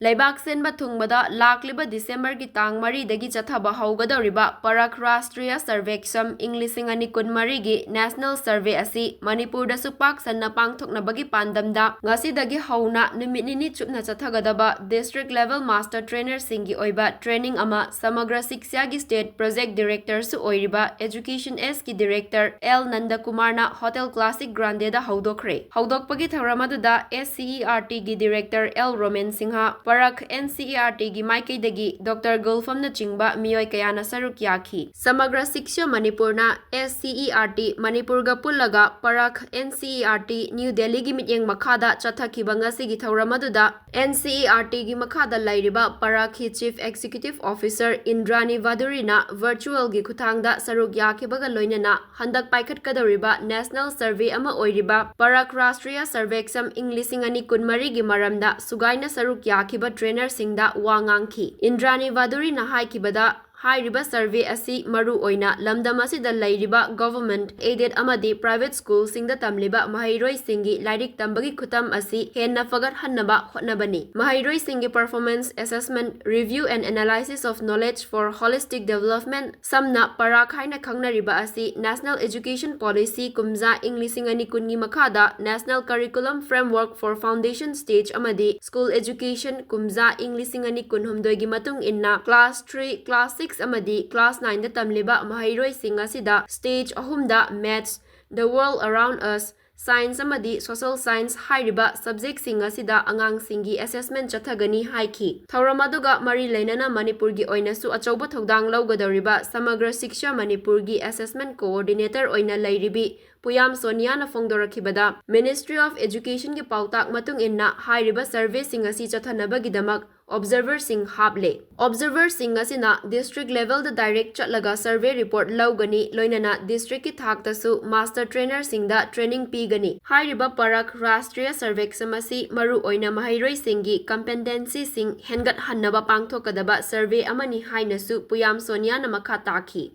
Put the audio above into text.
LEIBAK SINBA THUNGBADA Lakliba December ki tang mari dagi Chathaba Hougadouriba Parakh Rashtriya Sarveksham Inglisingani Kunmari gi National Survey asi Manipur da supak sanna pangthokna bagi pandamda ngasi dagi hauna numit nini chupna chathagadaba district level master trainer singi oiba training ama samagra siksya gi state project director su oiriba education S ki director L Nandakumarna Hotel Classic Grande da Houdokkhre Houdokpagi tharamadada SCERT gi director L Roman Singha Parakh NCERT gi Maikaidagi Dr. Gulfam na chingba miyoi kayana saruk yaki. Samagra Siksha Manipurna SCERT Manipur ga pullaga Parakh NCERT New Delhi gi mityeng makhada chathakiba ngasi gi thawramaduda NCERT gi makhada lairiba Parakh hi Chief Executive Officer Indrani Vadurina virtual gi khuthangda saruk yakibaga loinana handak paikhatkadoriba National Survey ama oiriba Parakh Rashtriya Sarveksham Inglisingani kunmari gi maramda sugaina saruk yaki trainer singda wangangki Indrani Vaduri na haikibada Hairiba survey asi maru oina lamdam asida lairiba government aided amadi private school singda tamliba mahairoi singi lairik tambagi khutam asi henna fagat hannaba hotnabani mahairoi singi performance assessment review and analysis of knowledge for holistic development samna Parakh haina khangnariba asi national education policy kumza inglisingani kungi makhada national curriculum framework for foundation stage amadi school education kumza inglisingani kunhumdoi gi matung inna class 3 class 6 amadi class 9 da tamliba mahairoi singa sida stage ahumda maths the world around us science amadi social science hairiba subject singa sida angang singi assessment chathagani haiki thawramaduga mari leinana manipur gi oina su achauba thodang laugadoriba samagra siksha manipur gi assessment coordinator oina lairibi Puyam Sonia na fongdorakibada Ministry of Education ki pautak matung inna hairiba survey singa si chathanabagi observer sing hable observer singa sina district level the direct chatlaga survey report laugani loinana district ki thak tasu master trainer singda training pigani hairiba Parakh Rashtriya Sarveksham asi maru oina mahairoi singi competency sing hengat hannaba pangthokadaba survey amani hainasu Puyam Sonia na makha taki